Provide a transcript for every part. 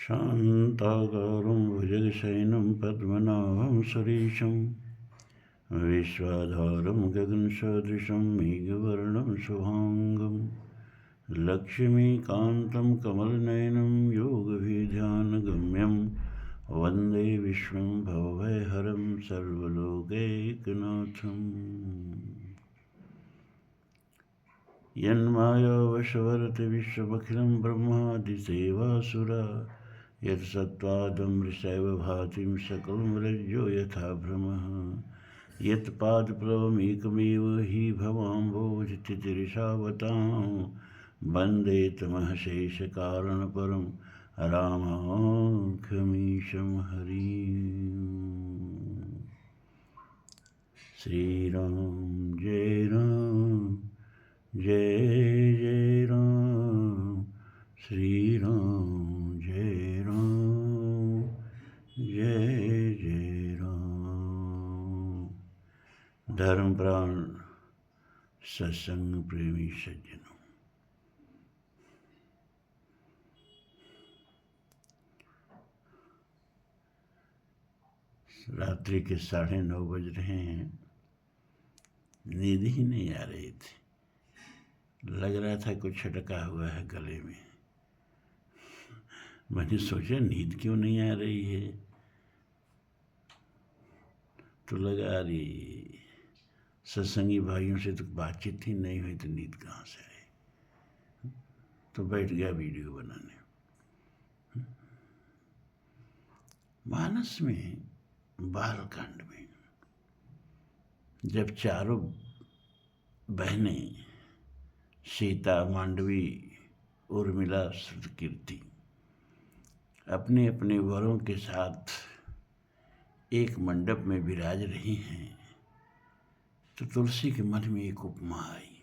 शान्ताकारं भुजगशयनं पद्मनाभं सुरेशं विश्वाधारं गगनसदृशं मेघवर्णं शुभाङ्गं लक्ष्मीकान्तं कमलनयनं योगविध्यानगम्यं वन्दे विश्वं भवभयहरं सर्वलोकैकनाथम्। यन्मायावशवर्ति विश्वमखिलं ब्रह्मादिसेवासुरा यत्सत्त्वादमृषैव भाति सकलमृज्यो यथा भ्रमः यत्पादप्लवमेकमेव हि भवाम्भोजतितिरिषावतां वन्दे तमःशेषकारणपरं रामाख्यमीशं हरिम्। श्रीराम जय राम जय जय राम, श्री राम जय राम जय जय राम। धर्म प्राण सत्संग प्रेमी सज्जनों, रात्रि के 9:30 बज रहे हैं। नींद ही नहीं आ रही थी, लग रहा था कुछ अटका हुआ है गले में। मैंने सोचा नींद क्यों नहीं आ रही है, तो लगा रही सत्संगी भाइयों से तो बातचीत ही नहीं हुई, तो नींद कहाँ से आई। तो बैठ गया वीडियो बनाने। मानस में बालकांड में जब चारों बहनें सीता, मांडवी, उर्मिला, श्रुतकीर्ति अपने अपने वरों के साथ एक मंडप में विराज रही हैं, तो तुलसी के मन में एक उपमा आई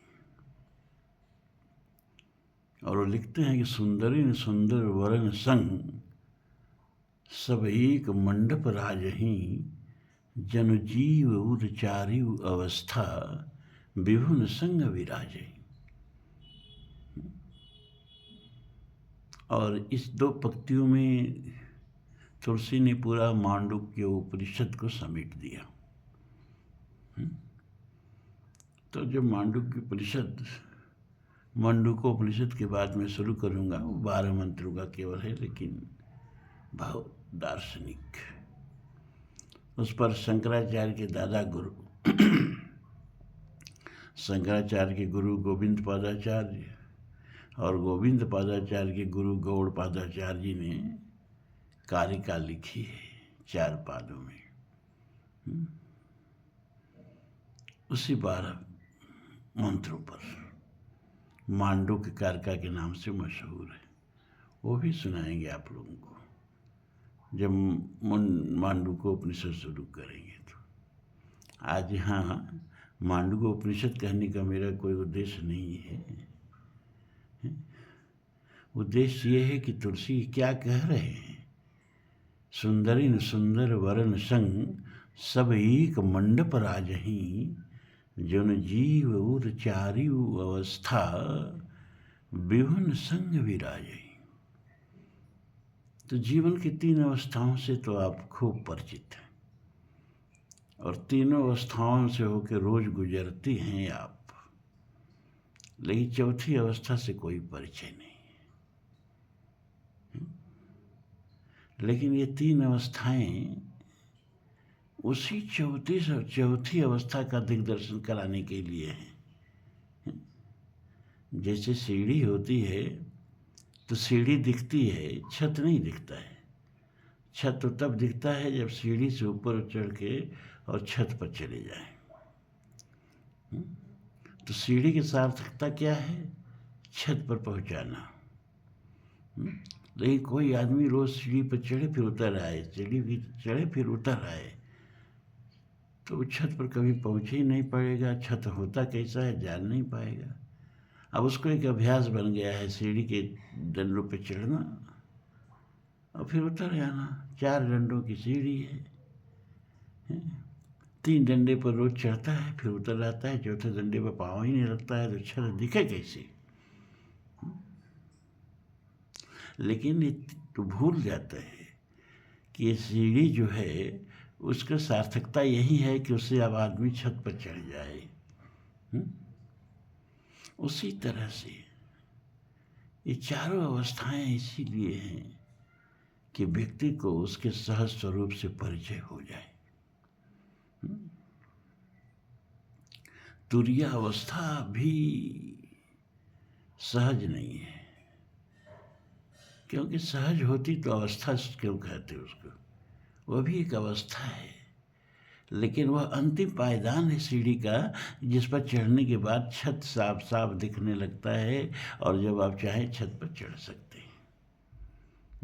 और वो लिखते हैं कि सुंदरी सुंदर वरन संग सब एक मंडप राजहीं जन जीव उर चारिव अवस्था विभुन संग विराजहीं। और इस 2 पंक्तियों में तुलसी ने पूरा मांडुक्य उपनिषद को समेट दिया। तो जब मांडुक्य उपनिषद, मंडूकोपनिषद के बाद में शुरू करूँगा, वो 12 मंत्रों का केवल है, लेकिन बहुत दार्शनिक। उस पर शंकराचार्य के दादा गुरु शंकराचार्य के गुरु गोविंद पादाचार्य और गोविंद पादाचार्य के गुरु गौड़ पादाचार्य जी ने कारिका लिखी है 4 पादों में। उसी 12 मंत्रों पर मांडुक्य कारिका के नाम से मशहूर है। वो भी सुनाएंगे आप लोगों को जब मांडुक्योपनिषद शुरू करेंगे। तो आज यहाँ मांडुक्योपनिषद कहने का मेरा कोई उद्देश्य नहीं है। उद्देश्य ये है कि तुलसी क्या कह रहे हैं। सुंदरीन सुंदर वरन संग सब एक मंडप राजहीं जन जीव उर चारिव अवस्था विभुन संग विराजहीं। तो जीवन की 3 अवस्थाओं से तो आप खूब परिचित हैं और तीनों अवस्थाओं से होकर रोज गुजरती हैं आप, लेकिन चौथी अवस्था से कोई परिचय नहीं। लेकिन ये 3 अवस्थाएं उसी चौथी अवस्था का दिग्दर्शन कराने के लिए हैं। जैसे सीढ़ी होती है तो सीढ़ी दिखती है, छत नहीं दिखता है। छत तो तब दिखता है जब सीढ़ी से ऊपर चढ़ के और छत पर चले जाएं। तो सीढ़ी की सार्थकता क्या है? छत पर पहुंचाना। लेकिन कोई आदमी रोज सीढ़ी पर चढ़े फिर उतर आए, सीढ़ी भी चढ़े फिर उतर आए, तो छत पर कभी पहुँच ही नहीं पाएगा। छत होता कैसा है जान नहीं पाएगा। अब उसको एक अभ्यास बन गया है सीढ़ी के डंडों पे चढ़ना और फिर उतर जाना। 4 डंडों की सीढ़ी है, 3 डंडे पर रोज चढ़ता है फिर उतर आता है, चौथे डंडे पर पाँव ही नहीं रखता है, तो छत दिखे कैसे? लेकिन तो भूल जाता है कि ये सीढ़ी जो है उसका सार्थकता यही है कि उससे अब आदमी छत पर चढ़ जाए। उसी तरह से ये चारों अवस्थाएं इसीलिए हैं कि व्यक्ति को उसके सहज स्वरूप से परिचय हो जाए। तुरीय अवस्था भी सहज नहीं है, क्योंकि सहज होती तो अवस्था क्यों कहते उसको, वह भी एक अवस्था है, लेकिन वह अंतिम पायदान है सीढ़ी का, जिस पर चढ़ने के बाद छत साफ साफ दिखने लगता है और जब आप चाहें छत पर चढ़ सकते हैं।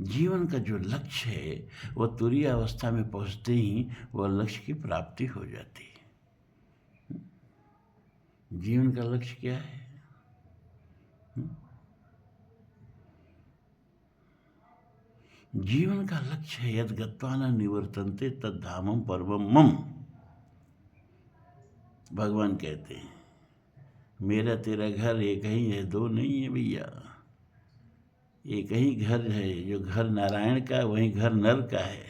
जीवन का जो लक्ष्य है वह तुरीय अवस्था में पहुंचते ही वह लक्ष्य की प्राप्ति हो जाती है। जीवन का लक्ष्य क्या है? जीवन का लक्ष्य है यद गत्वा न निवर्तन्ते तद धामम परमम मम। भगवान कहते हैं मेरा तेरा घर एक ही है, दो नहीं है भैया। एक ही घर है, जो घर नारायण का है वही घर नर का है,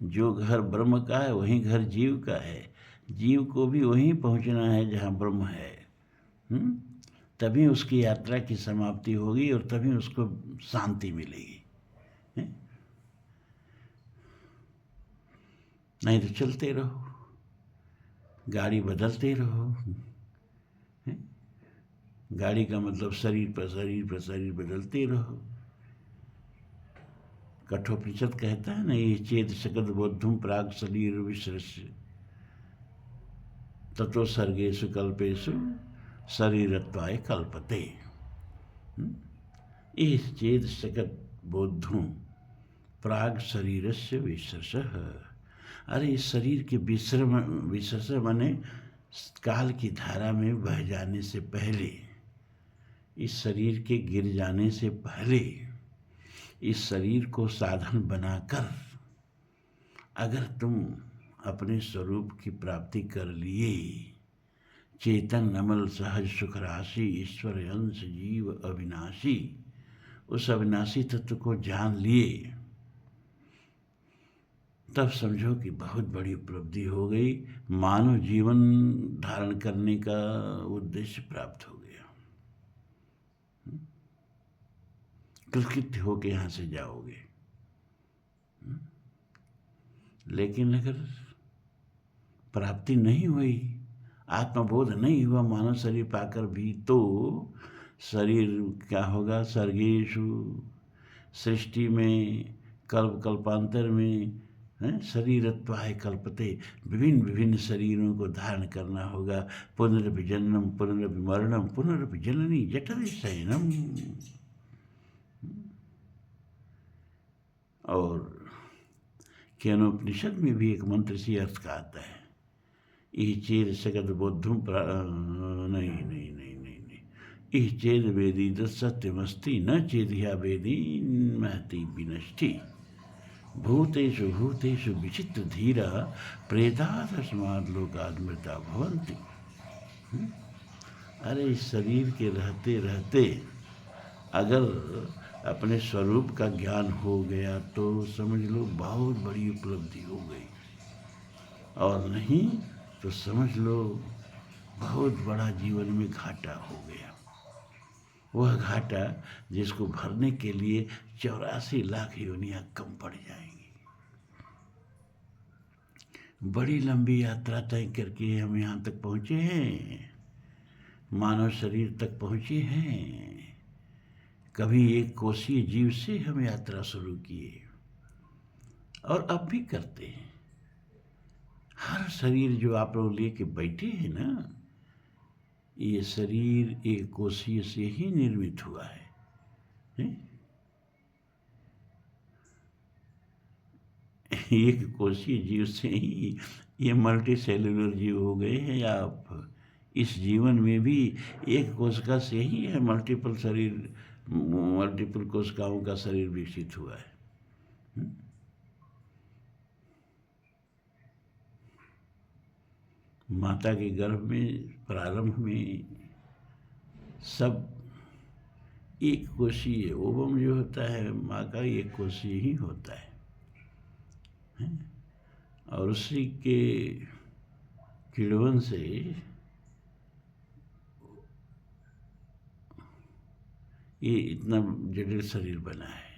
जो घर ब्रह्म का है वही घर जीव का है। जीव को भी वहीं पहुंचना है जहाँ ब्रह्म है। तभी उसकी यात्रा की समाप्ति होगी और तभी उसको शांति मिलेगी। नहीं तो चलते रहो, गाड़ी बदलते रहो। गाड़ी का मतलब शरीर पर शरीर बदलते रहो। कठोपनिषद कहता है ना, ये चेत सकद बोद्धुम प्राग शरीर विसृष्य ततो सर्गेषु कल्पेषु शरीरत्वाय कल्पते। इस चेत सकद बोद्धुम प्राग शरीरस्य विसर्षः। अरे इस शरीर के विसर्ष माने काल की धारा में बह जाने से पहले, इस शरीर के गिर जाने से पहले, इस शरीर को साधन बनाकर अगर तुम अपने स्वरूप की प्राप्ति कर लिए, चेतन अमल सहज सुख राशि ईश्वर अंश जीव अविनाशी, उस अविनाशी तत्व को जान लिए, तब समझो कि बहुत बड़ी उपलब्धि हो गई। मानव जीवन धारण करने का उद्देश्य प्राप्त हो गया। कृतकृत्य होके यहाँ से जाओगे। लेकिन अगर प्राप्ति नहीं हुई, आत्मबोध नहीं हुआ मानव शरीर पाकर भी, तो शरीर क्या होगा? सर्गेषु, सृष्टि में, कल्प कल्पांतर में शरीरत्वाय कल्पते, विभिन्न विभिन्न शरीरों को धारण करना होगा। पुनरपि जन्मम पुनरपि मरणम पुनरपि जननी जठरे शयनम। और केनोपनिषद में भी एक मंत्र सी अर्थ का आता है, इह चेद सकद बोद्धुम नहीं इह चेद वेदी सत्यमस्ति न चेदिया वेदी महति विनष्टि भूतेषु भूतेषु विचित्र धीरा प्रेताः तस्माद् लोकाद् मृता भवन्ति। अरे इस शरीर के रहते रहते अगर अपने स्वरूप का ज्ञान हो गया तो समझ लो बहुत बड़ी उपलब्धि हो गई, और नहीं तो समझ लो बहुत बड़ा जीवन में घाटा हो गया। वह घाटा जिसको भरने के लिए 84 लाख योनियां कम पड़ जाएंगी। बड़ी लंबी यात्रा तय करके हम यहाँ तक पहुँचे हैं, मानव शरीर तक पहुँचे हैं। कभी एक कोशीय जीव से हम यात्रा शुरू किए और अब भी करते हैं। हर शरीर जो आप लोग लेके बैठे हैं ना, ये शरीर एक कोशीय से ही निर्मित हुआ है, एक कोशीय जीव से ही ये मल्टी सेलुलर जीव हो गए हैं आप। इस जीवन में भी एक कोशिका से ही है मल्टीपल शरीर, मल्टीपल कोशिकाओं का शरीर विकसित हुआ है। माता के गर्भ में प्रारंभ में सब एक कोशीय ओवम जो होता है माँ का एक कोशीय ही होता है? और उसी के किण्वन से ये इतना जटिल शरीर बना है।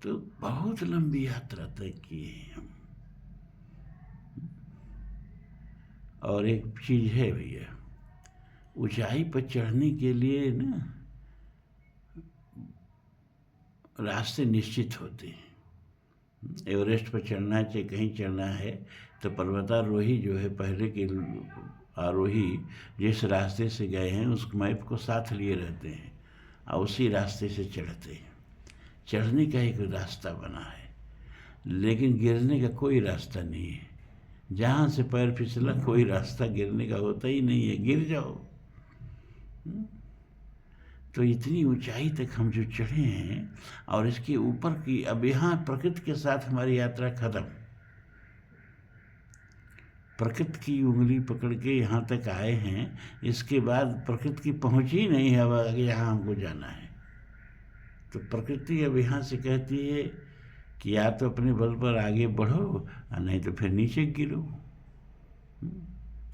तो बहुत लंबी यात्रा तय की है हम। और एक चीज है भैया, ऊंचाई पर चढ़ने के लिए ना रास्ते निश्चित होते हैं। एवरेस्ट पर चढ़ना है चाहे कहीं चढ़ना है तो पर्वतारोही जो है, पहले के आरोही जिस रास्ते से गए हैं उस मैप को साथ लिए रहते हैं और उसी रास्ते से चढ़ते हैं। चढ़ने का एक रास्ता बना है, लेकिन गिरने का कोई रास्ता नहीं है। जहाँ से पैर फिसला कोई रास्ता गिरने का होता ही नहीं है, गिर जाओ। तो इतनी ऊंचाई तक हम जो चढ़े हैं और इसके ऊपर की, अब यहाँ प्रकृति के साथ हमारी यात्रा खत्म। प्रकृति की उंगली पकड़ के यहाँ तक आए हैं, इसके बाद प्रकृति की पहुँच ही नहीं है। अब आगे यहाँ हमको जाना है तो प्रकृति अब यहाँ से कहती है कि या तो अपने बल पर आगे बढ़ो और नहीं तो फिर नीचे गिरो।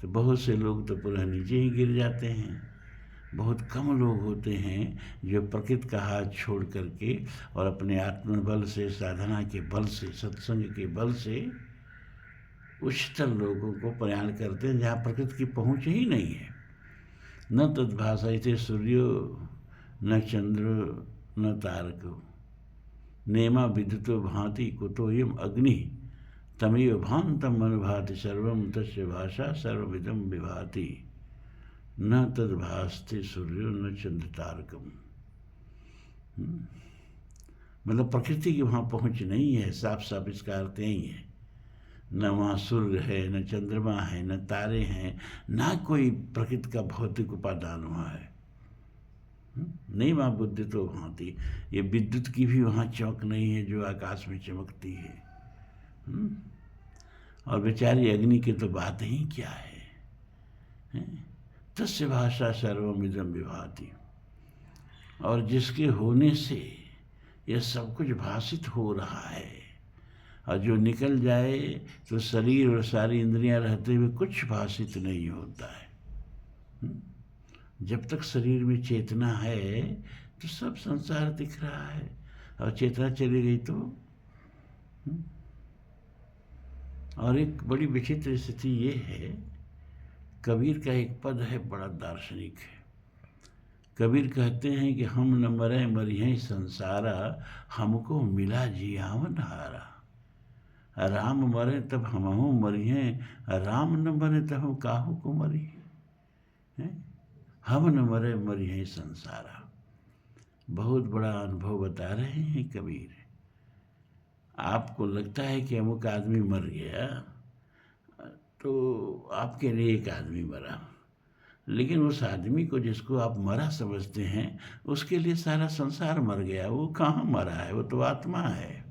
तो बहुत से लोग तो पूरा नीचे ही गिर जाते हैं। बहुत कम लोग होते हैं जो प्रकृति का हाथ छोड़ करके और अपने आत्मबल से, साधना के बल से, सत्संग के बल से उच्चतर लोगों को प्रयाण करते हैं जहाँ प्रकृति की पहुँच ही नहीं है। न तद्भासयते सूर्यो न चंद्र न तारको नेमा विद्युतो भांति कुतोयम अग्नि तमेव भांतम अनुभाति सर्वम तस्य भाषा सर्वविदम विभाति न तद्भासते सूर्यो न चंद्र तारकम। मतलब प्रकृति की वहाँ पहुँच नहीं है। साफ साफ इसका अर्थ यही है। न वहाँ सूर्य है, न चंद्रमा है, न तारे हैं, ना कोई प्रकृति का भौतिक उपादान वहाँ है। नहीं वहाँ बुद्धि तो भांति, ये विद्युत की भी वहाँ चौक नहीं है जो आकाश में चमकती है। और बेचारी अग्नि की तो बात ही क्या है? तस्य भाषा सर्वमिदं विभाति। और जिसके होने से यह सब कुछ भाषित हो रहा है, और जो निकल जाए तो शरीर और सारी इंद्रियां रहते हुए कुछ भाषित नहीं होता है। जब तक शरीर में चेतना है तो सब संसार दिख रहा है, और चेतना चली गई तो और एक बड़ी विचित्र स्थिति ये है। कबीर का एक पद है, बड़ा दार्शनिक है। कबीर कहते हैं कि हम न मरे मरिहें संसारा, हमको मिला जियावन हारा। राम मरे तब हमहु मरिहें, राम न मरे तब हम काहू को मरी। हम न मरे मरिहें संसारा। बहुत बड़ा अनुभव बता रहे हैं कबीर। आपको लगता है कि अमुक आदमी मर गया तो आपके लिए एक आदमी मरा, लेकिन उस आदमी को जिसको आप मरा समझते हैं उसके लिए सारा संसार मर गया। वो कहाँ मरा है, वो तो आत्मा है।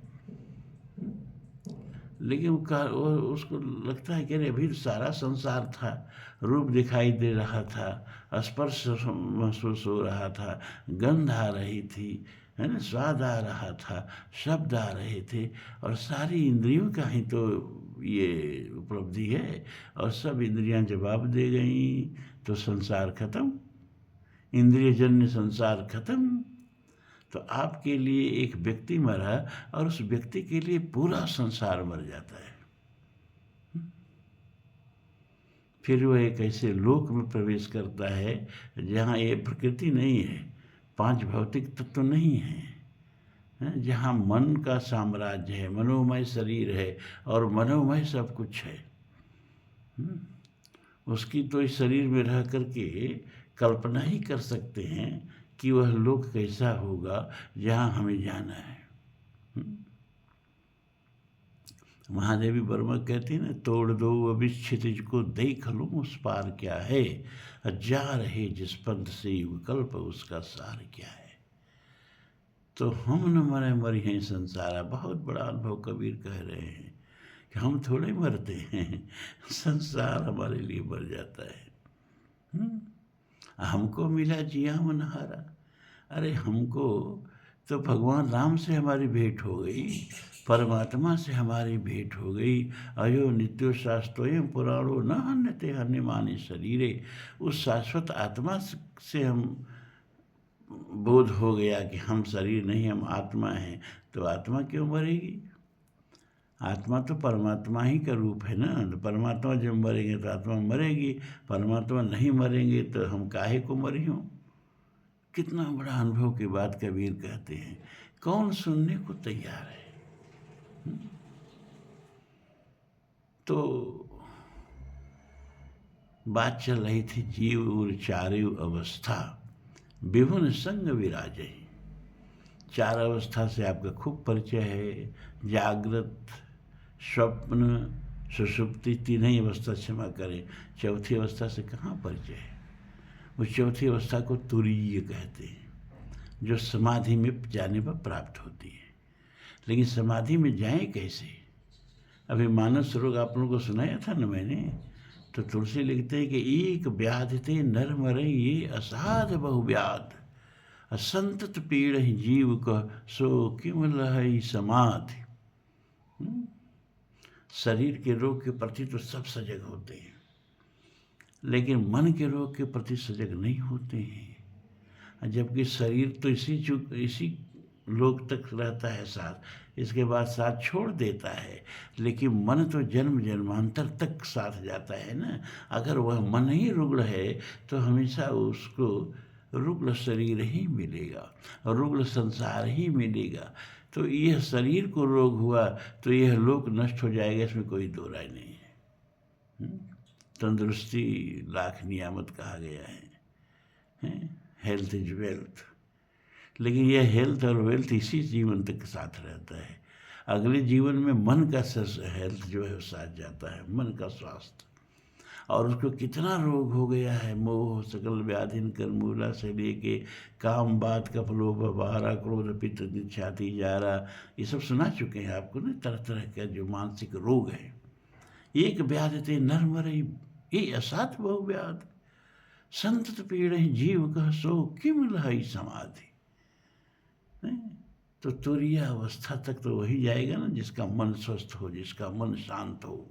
लेकिन उसको लगता है कि अरे अभी सारा संसार था, रूप दिखाई दे रहा था, स्पर्श महसूस हो रहा था, गंध आ रही थी, है ना, स्वाद आ रहा था, शब्द आ रहे थे, और सारी इंद्रियों का ही तो ये उपलब्धि है। और सब इंद्रियां जवाब दे गई तो संसार खत्म, इंद्रियजन्य संसार खत्म। तो आपके लिए एक व्यक्ति मरा और उस व्यक्ति के लिए पूरा संसार मर जाता है। फिर वह एक ऐसे लोक में प्रवेश करता है जहाँ ये प्रकृति नहीं है, पांच भौतिक तत्व नहीं है, जहाँ मन का साम्राज्य है, मनोमय शरीर है और मनोमय सब कुछ है। उसकी तो इस शरीर में रह करके कल्पना ही कर सकते हैं कि वह लोक कैसा होगा जहाँ हमें जाना है। महादेवी वर्मा कहती है ना, तोड़ दो अभी क्षितिज को देख लूँ उस पार क्या है, जा रहे जिस पंथ से विकल्प उसका सार क्या है। तो हम न मरे मरी हैं संसारा। बहुत बड़ा अनुभव कबीर कह रहे हैं कि हम थोड़े मरते हैं, संसार हमारे लिए मर जाता है। हमको मिला जिया मन हारा। अरे हमको तो भगवान राम से हमारी भेंट हो गई, परमात्मा से हमारी भेंट हो गई। अयो नित्यो शास्त्रोयम पुराणो न हन्यते हन्यमाने शरीरे। उस शाश्वत आत्मा से हम बोध हो गया कि हम शरीर नहीं, हम आत्मा हैं। तो आत्मा क्यों मरेगी? आत्मा तो परमात्मा ही का रूप है ना। तो परमात्मा जब मरेंगे तो आत्मा मरेगी, परमात्मा नहीं मरेंगे तो हम काहे को मरी हों। कितना बड़ा अनुभव की बात कबीर कहते हैं, कौन सुनने को तैयार है। तो बात चल रही थी जीव और चारु अवस्था विभुन संग विराजे। चार अवस्था से आपका खूब परिचय है, जागृत, स्वप्न, सुषुप्ति, तीन ही अवस्था क्षमा करें, चौथी अवस्था से कहाँ परिचय है। उस चौथी अवस्था को तुरीय कहते हैं, जो समाधि में जाने पर प्राप्त होती है। लेकिन समाधि में जाएं कैसे? अभी मानस रोग आप लोगों को सुनाया था ना मैंने। तो तुलसी लिखते हैं कि एक व्याधि ते नर मरे ये असाध बहुव्याध, असंतत पीड़ जीव कह सो किम लहई समाधि। शरीर के रोग के प्रति तो सब सजग होते हैं, लेकिन मन के रोग के प्रति सजग नहीं होते हैं। जबकि शरीर तो इसी लोक तक रहता है साथ, इसके बाद साथ छोड़ देता है। लेकिन मन तो जन्म जन्मांतर तक साथ जाता है ना। अगर वह मन ही रुग्ण है तो हमेशा उसको रुग्ण शरीर ही मिलेगा, रुग्ण संसार ही मिलेगा। तो यह शरीर को रोग हुआ तो यह लोक नष्ट हो जाएगा, इसमें कोई दो राय नहीं है। तंदुरुस्ती लाख नियामत कहा गया है, हेल्थ इज वेल्थ। लेकिन यह हेल्थ और वेल्थ इसी जीवन तक साथ रहता है। अगले जीवन में मन का हेल्थ जो है साथ जाता है, मन का स्वास्थ्य। और उसको कितना रोग हो गया है, मोह सकल व्याधिन कर मूला से लेके काम बात कपलोभ बारा क्रोध पित्त छाती जारा, ये सब सुना चुके हैं आपको ना। तरह तरह का जो मानसिक रोग है। एक व्याधि ते नर मरे ये असात बहु व्याध, संतत पीड़ जीव कह सो किम लहई समाधि। तो तुरीय अवस्था तक तो वही जाएगा ना जिसका मन स्वस्थ हो, जिसका मन शांत हो।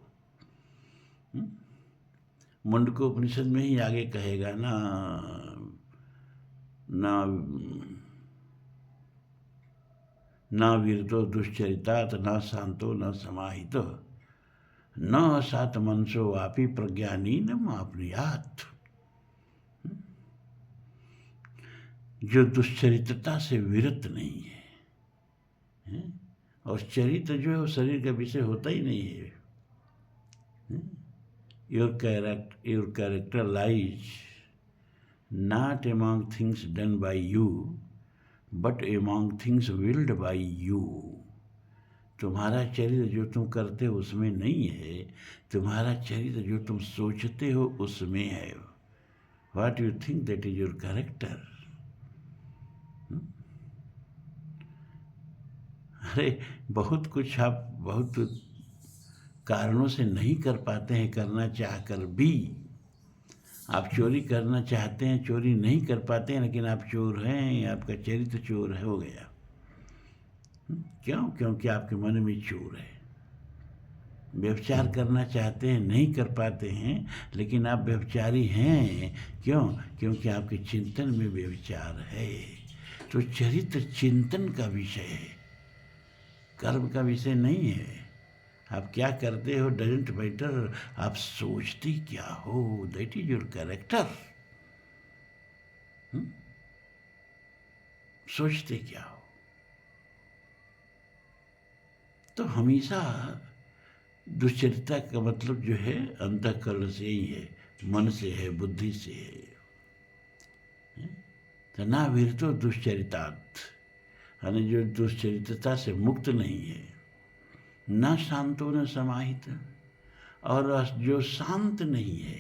मुंडको उपनिषद में ही आगे कहेगा ना, ना वीरतो दुश्चरितात न शांतो न समाहितो न सात मनसो वापी प्रज्ञानी न मापनियात। जो दुश्चरित्रता से विरत नहीं है, और चरित्र जो है वो शरीर का विषय होता ही नहीं है। Your character lies not among things done by you but among things willed by you. तुम्हारा चरित्र जो तुम करते हो उसमें नहीं है, तुम्हारा चरित्र जो तुम सोचते हो उसमें है। What you think that is your character. अरे बहुत कुछ आप बहुत कारणों से नहीं कर पाते हैं, करना चाहकर भी। आप चोरी करना चाहते हैं, चोरी नहीं कर पाते हैं, लेकिन आप चोर हैं, आपका चरित्र चोर हो गया। क्यों? क्योंकि आपके मन में चोर है। व्यभिचार करना चाहते हैं, नहीं कर पाते हैं, लेकिन आप व्यभिचारी हैं। क्यों? क्योंकि आपके चिंतन में व्यभिचार है। तो चरित्र चिंतन का विषय है, कर्म का विषय नहीं है। आप क्या करते हो डजेंट मैटर, आप सोचते क्या हो, दैट इज योर कैरेक्टर। सोचते क्या हो। तो हमेशा दुश्चरिता का मतलब जो है अंतःकरण से ही है, मन से है, बुद्धि से है। तो ना वीरतो दुश्चरितात्, यानी जो दुश्चरित्रता से मुक्त नहीं है। न शांतो न समाहित, और जो शांत नहीं है।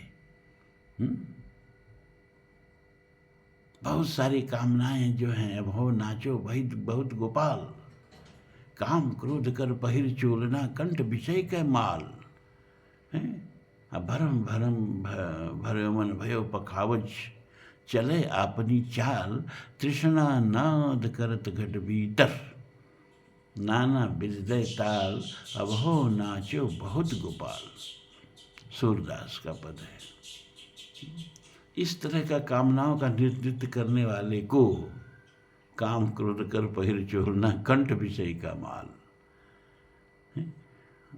बहुत सारी कामनाएं जो हैं, भव नाचो भाई बहुत गोपाल, काम क्रोध कर पहिर चोलना कंठ विषय के माल। भरम भरम भरमन भयो पखावज, चले अपनी चाल, तृष्णा नाद करत घट भीतर। नाना बिरदय ताल, अब हो नाचो बहुत गोपाल। सूरदास का पद है। इस तरह का कामनाओं का नृत्य करने वाले को काम क्रोध कर पहिर चोरना कंठ विषय का माल,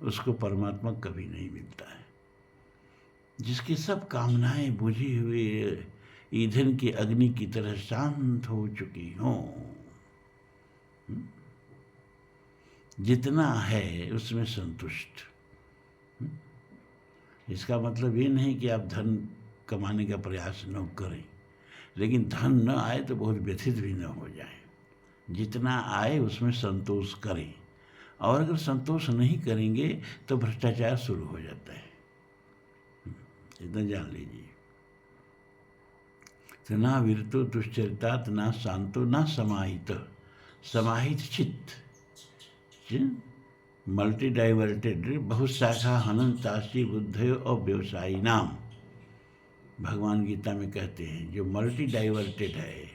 उसको परमात्मा कभी नहीं मिलता है। जिसकी सब कामनाएं बुझी हुई ईंधन की अग्नि की तरह शांत हो चुकी हों, जितना है उसमें संतुष्ट। इसका मतलब ये नहीं कि आप धन कमाने का प्रयास न करें, लेकिन धन न आए तो बहुत व्यथित भी न हो जाए। जितना आए उसमें संतोष करें, और अगर संतोष नहीं करेंगे तो भ्रष्टाचार शुरू हो जाता है। इतना जान लीजिए। तो ना विरतो दुश्चरितात, ना शांतो, ना समाहित। समाहित चित्त, मल्टी डाइवर्टेड, बहुत शाखा हनंताशी बुद्धयो और व्यवसायी नाम, भगवान गीता में कहते हैं। जो मल्टी डाइवर्टेड है,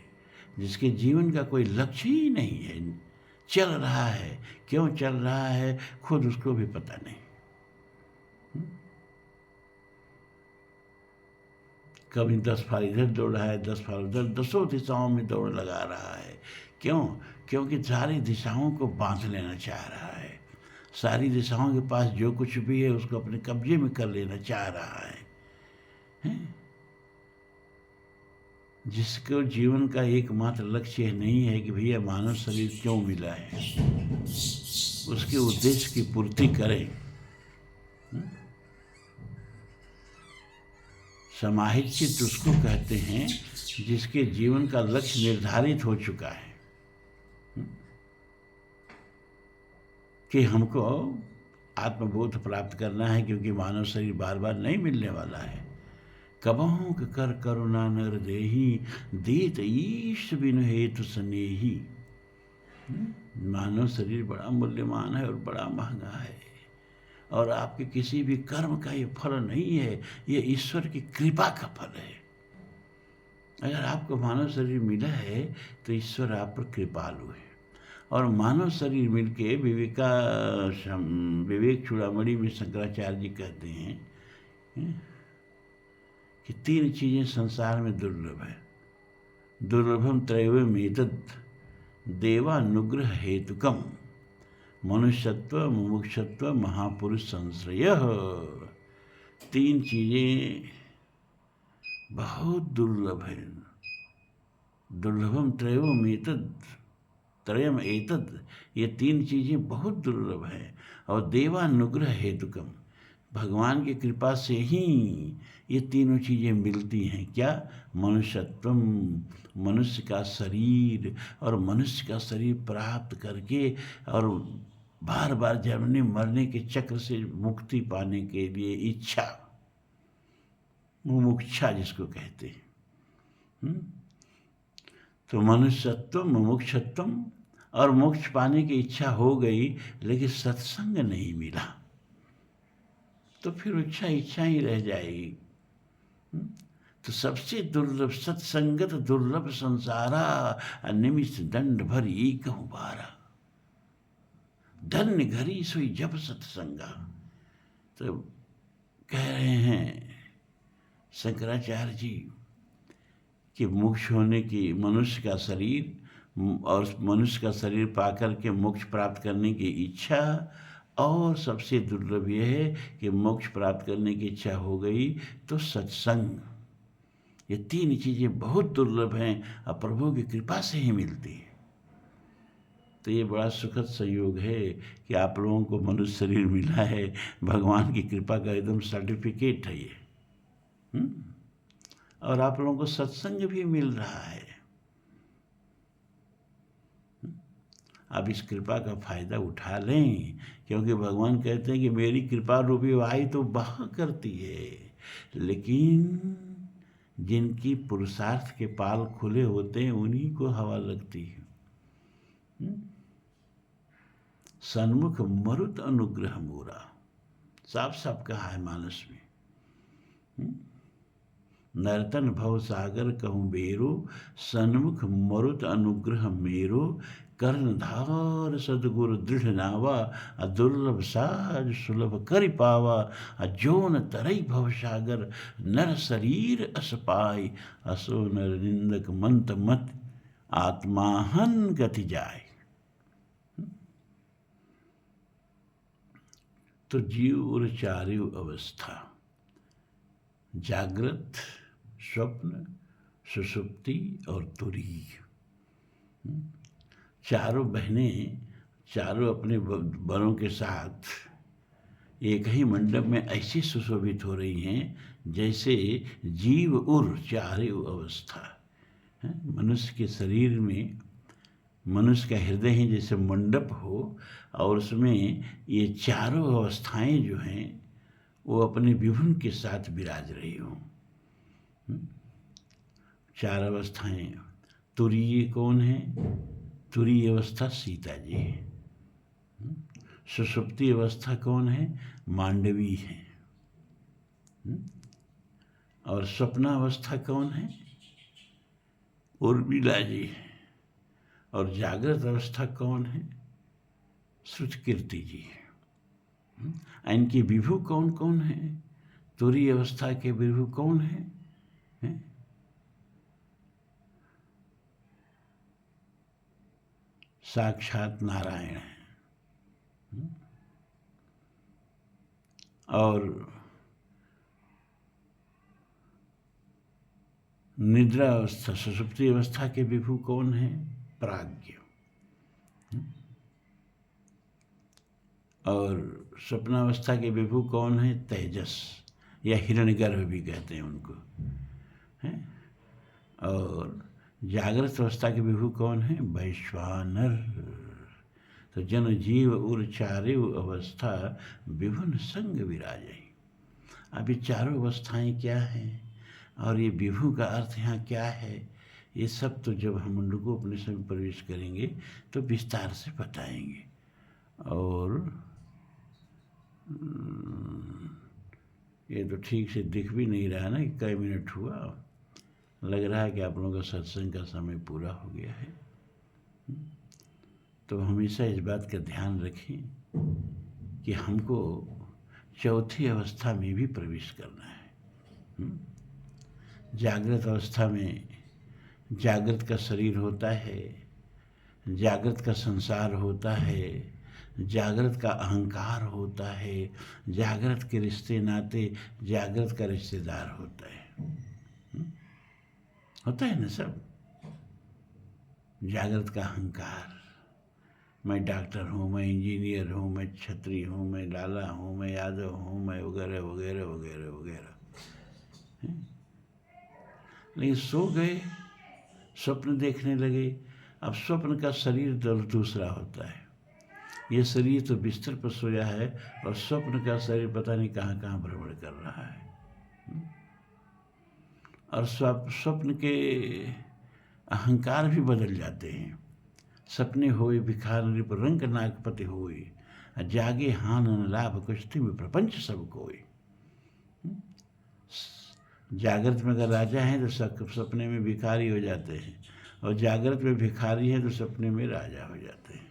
जिसके जीवन का कोई लक्ष्य ही नहीं है, चल रहा है, क्यों चल रहा है खुद उसको भी पता नहीं। कभी 10 फाल इधर दौड़ रहा है, 10 फाल उधर, 10 दिशाओं में दौड़ लगा रहा है। क्यों? क्योंकि सारी दिशाओं को बांध लेना चाह रहा है। सारी दिशाओं के पास जो कुछ भी है उसको अपने कब्जे में कर लेना चाह रहा है? जिसको जीवन का एकमात्र लक्ष्य नहीं है कि भैया मानव शरीर क्यों मिला है, उसके उद्देश्य की पूर्ति करें। समाहित चित्त उसको कहते हैं जिसके जीवन का लक्ष्य निर्धारित हो चुका है कि हमको आत्मबोध प्राप्त करना है, क्योंकि मानव शरीर बार बार नहीं मिलने वाला है। कबहू कर करुणा नर देही, देत ईश बिन हेतु स्नेही। मानव शरीर बड़ा मूल्यवान है और बड़ा महंगा है, और आपके किसी भी कर्म का ये फल नहीं है, ये ईश्वर की कृपा का फल है। अगर आपको मानव शरीर मिला है तो ईश्वर आप पर कृपालु है। और मानव शरीर मिलके विवेक चूड़ामणि में शंकराचार्य जी कहते हैं कि 3 चीज़ें संसार में दुर्लभ है। दुर्लभम त्रयमेतद् देवानुग्रह हेतुकम, मनुष्यत्व, मुमुक्षत्व, महापुरुष संश्रय। 3 चीज़ें बहुत दुर्लभ है। दुर्लभम त्रयम एतद्, ये 3 चीज़ें बहुत दुर्लभ है। और देवानुग्रह हेतुकम, भगवान की कृपा से ही ये तीनों चीज़ें मिलती हैं। क्या? मनुष्यत्वम, मनुष्य का शरीर, और मनुष्य का शरीर प्राप्त करके और बार बार जन्मने मरने के चक्र से मुक्ति पाने के लिए इच्छा, मुमुक्षा जिसको कहते हैं। तो मनुष्यत्व, मुमुक्षत्वम, और मोक्ष पाने की इच्छा हो गई लेकिन सत्संग नहीं मिला तो फिर इच्छा ही रह जाएगी। तो सबसे दुर्लभ सत्संगत दुर्लभ संसारा, निमिष दंड भर एक बारा। धन्य घरी सोई जब सत्संगा। तो कह रहे हैं शंकराचार्य जी कि मोक्ष होने की, मनुष्य का शरीर और मनुष्य का शरीर पाकर के मोक्ष प्राप्त करने की इच्छा, और सबसे दुर्लभ यह है कि मोक्ष प्राप्त करने की इच्छा हो गई तो सत्संग। ये 3 चीज़ें बहुत दुर्लभ हैं और प्रभु की कृपा से ही मिलती है। तो ये बड़ा सुखद संयोग है कि आप लोगों को मनुष्य शरीर मिला है, भगवान की कृपा का एकदम सर्टिफिकेट है ये। और आप लोगों को सत्संग भी मिल रहा है। आप इस कृपा का फायदा उठा लें, क्योंकि भगवान कहते हैं कि मेरी कृपा रूपी वाही तो बहा करती है, लेकिन जिनकी पुरुषार्थ के पाल खुले होते हैं उन्हीं को हवा लगती है। सन्मुख मरुत अनुग्रह मोरा, साफ साफ कहा है मानस में। नर्तन भव सागर कहूँ बेरो, सन्मुख मरुत अनुग्रह मेरो, कर्णधार सदगुरु दृढ़ नावा, दुर्लभ साज सुलभ करि पावा, जोन तरई भव सागर नर शरीर अस पाई, असो नर निंदक मंत मत आत्माहन गति जाय। तो जीव और चारों अवस्था, जागृत, स्वप्न, सुषुप्ति और तुरीय, चारों बहनें चारों अपने बरों के साथ एक ही मंडप में ऐसी सुशोभित हो रही हैं जैसे जीव उर चारों अवस्था। मनुष्य के शरीर में, मनुष्य का हृदय ही जैसे मंडप हो और उसमें ये चारों अवस्थाएं जो हैं वो अपने विभुन के साथ विराज रही हों। चार अवस्थाएं। तुरीय कौन है? तुरीय अवस्था सीता जी है। सुषुप्ति अवस्था कौन है? मांडवी है। और स्वप्नावस्था कौन है? उर्मिला जी है। और जागृत अवस्था कौन है? श्रुतकीर्ति जी है। इनके विभु कौन कौन है? तुरीय अवस्था के विभु कौन है? साक्षात नारायण है। और निद्रा अवस्था, सुषुप्ति अवस्था के विभु कौन है? प्राज्ञ। और स्वप्नावस्था के विभु कौन है? तेजस या हिरण्यगर्भ भी कहते हैं उनको, हैं? और जागृत अवस्था के विभु कौन है? वैश्वानर। तो जन जीव उर चारों अवस्था विभुन संग विराजई। अब ये चारों अवस्थाएं क्या हैं और ये विभु का अर्थ यहाँ क्या है, ये सब तो जब हम मुंडको उपनिषद में प्रवेश करेंगे तो विस्तार से बताएंगे। और ये तो ठीक से दिख भी नहीं रहा ना कि कई मिनट हुआ। लग रहा है कि आप लोगों का सत्संग का समय पूरा हो गया है। तो हमेशा इस बात का ध्यान रखें कि हमको चौथी अवस्था में भी प्रवेश करना है। जागृत अवस्था में जागृत का शरीर होता है, जागृत का संसार होता है, जागृत का अहंकार होता है, जागृत के रिश्ते नाते जागृत का रिश्तेदार होता है ना सब। जागृत का अहंकार, मैं डॉक्टर हूँ, मैं इंजीनियर हूँ, मैं क्षत्रिय हूँ, मैं लाला हूँ, मैं यादव हूँ, मैं वगैरह वगैरह वगैरह वगैरह। लेकिन सो गए, स्वप्न देखने लगे। अब स्वप्न का शरीर दूसरा होता है। ये शरीर तो बिस्तर पर सोया है और स्वप्न का शरीर पता नहीं कहाँ कहाँ भ्रमण कर रहा है। और स्वप्न के अहंकार भी बदल जाते हैं। सपने होए भिखार नृप रंग नागपति होए, जागे हान न लाभ कुश्ती में प्रपंच सब कोई। जागृत में अगर राजा हैं तो सपने में भिखारी हो जाते हैं, और जागृत में भिखारी हैं तो सपने में राजा हो जाते हैं।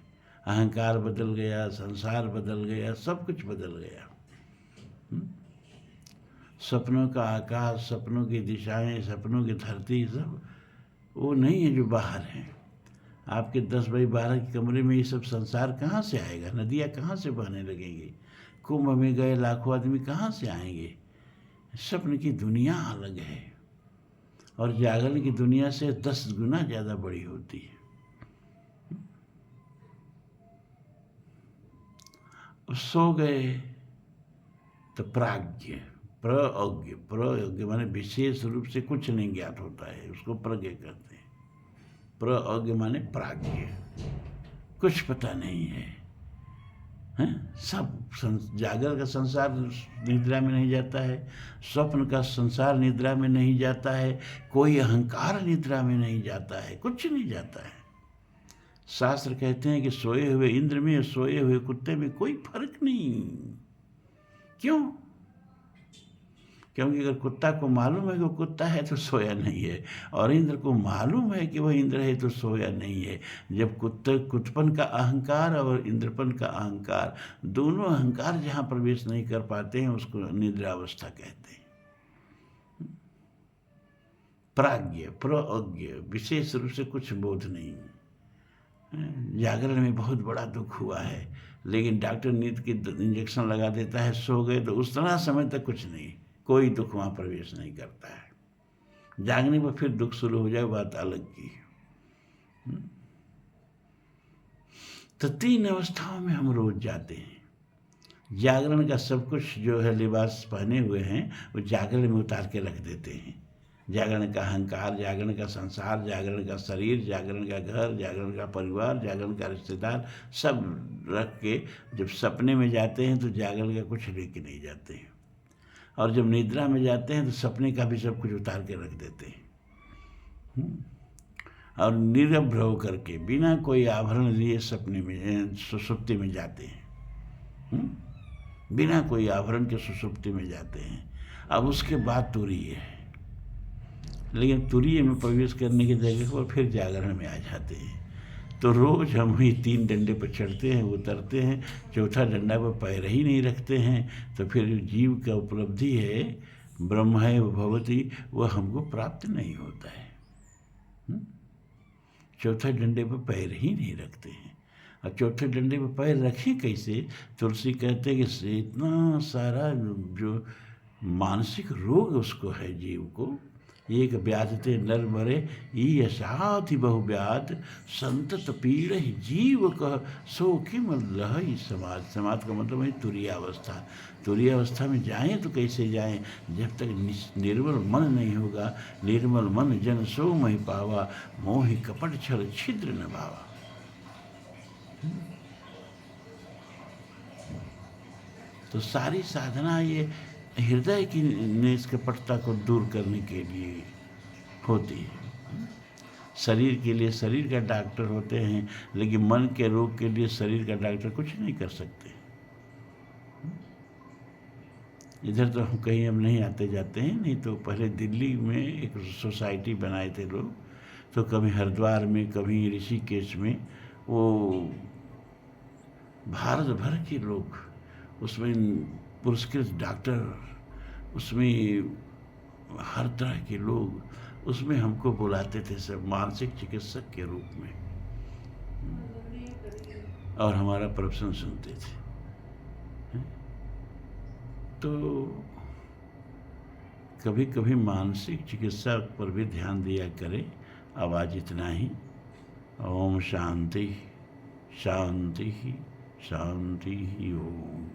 अहंकार बदल गया, संसार बदल गया, सब कुछ बदल गया। सपनों का आकाश, सपनों की दिशाएं, सपनों की धरती सब वो नहीं है जो बाहर हैं। आपके 10 बाई 12 के कमरे में ये सब संसार कहाँ से आएगा? नदियाँ कहाँ से बहने लगेंगी? कुंभ में गए लाखों आदमी कहाँ से आएंगे? सपन की दुनिया अलग है और जागरण की दुनिया से 10 गुना ज़्यादा बड़ी होती है। सो गए तो प्राज्ञ, प्रज्ञ माने विशेष रूप से कुछ नहीं ज्ञात होता है, उसको प्रज्ञ कहते हैं। प्रज्ञ माने प्राज्ञ, कुछ पता नहीं है, हैं? सब जागर का संसार निद्रा में नहीं जाता है, स्वप्न का संसार निद्रा में नहीं जाता है, कोई अहंकार निद्रा में नहीं जाता है, कुछ नहीं जाता है। शास्त्र कहते हैं कि सोए हुए इंद्र में और सोए हुए कुत्ते में कोई फर्क नहीं। क्यों? क्योंकि अगर कुत्ता को मालूम है कि वो कुत्ता है तो सोया नहीं है, और इंद्र को मालूम है कि वह इंद्र है तो सोया नहीं है। जब कुत्तपन का अहंकार और इंद्रपन का अहंकार, दोनों अहंकार जहाँ प्रवेश नहीं कर पाते हैं, उसको निद्रावस्था कहते हैं। प्राज्ञ प्रज्ञ, विशेष रूप से कुछ बोध नहीं। जागरण में बहुत बड़ा दुख हुआ है, लेकिन डॉक्टर नींद की इंजेक्शन लगा देता है, सो गए तो उस तरह समय तक कुछ नहीं, कोई दुख वहाँ प्रवेश नहीं करता है। जागने पर फिर दुख शुरू हो जाए, बात अलग की। तो 3 अवस्थाओं में हम रोज जाते हैं। जागरण का सब कुछ जो है लिबास पहने हुए हैं, वो जागरण में उतार के रख देते हैं। जागरण का अहंकार, जागरण का संसार, जागरण का शरीर, जागरण का घर, जागरण का परिवार, जागरण का रिश्तेदार, सब रख के जब सपने में जाते हैं तो जागरण का कुछ लेके नहीं जाते हैं, और जब निद्रा में जाते हैं तो सपने का भी सब कुछ उतार के रख देते हैं। और निरभ्र होकर के बिना कोई आभरण लिए सपने में सुषुप्ति में जाते हैं। बिना कोई आभरण के सुषुप्ति में जाते हैं। अब उसके बाद तुरीय है, लेकिन तुरीय में प्रवेश करने की जगह पर फिर जागरण में आ जाते हैं। तो रोज हम ही 3 डंडे पर चढ़ते हैं, उतरते हैं, चौथा डंडा पर पैर ही नहीं रखते हैं, तो फिर जीव का उपलब्धि है ब्रह्म है भवती, वह हमको प्राप्त नहीं होता है। चौथे डंडे पर पैर ही नहीं रखते हैं। और चौथे डंडे पर पैर रखें कैसे? तुलसी कहते हैं कि इतना सारा जो मानसिक रोग उसको है जीव को, एक व्याधते नर मरे ई असाधि बहु व्याध, संतत पीड़ जीव कह सो किम लहई समाज। समाज का मतलब है तुरीय अवस्था। तुरीय अवस्था में जाएं तो कैसे जाएं? जब तक निर्मल मन नहीं होगा। निर्मल मन जन सो महि पावा, मोहि कपट छल छिद्र न भावा। तो सारी साधना ये हृदय की निष्कपटता को दूर करने के लिए होती है। शरीर के लिए शरीर का डॉक्टर होते हैं, लेकिन मन के रोग के लिए शरीर का डॉक्टर कुछ नहीं कर सकते। इधर तो हम कहीं हम नहीं आते जाते हैं, नहीं तो पहले दिल्ली में एक सोसाइटी बनाए थे लोग, तो कभी हरिद्वार में, कभी ऋषिकेश में, वो भारत भर के लोग उसमें पुरस्कृत डॉक्टर, उसमें हर तरह के लोग उसमें हमको बुलाते थे, सब मानसिक चिकित्सक के रूप में, और हमारा प्रवचन सुनते थे। तो कभी कभी मानसिक चिकित्सा पर भी ध्यान दिया करें। अब आज इतना ही। ओम शांति शांति शांति ओम।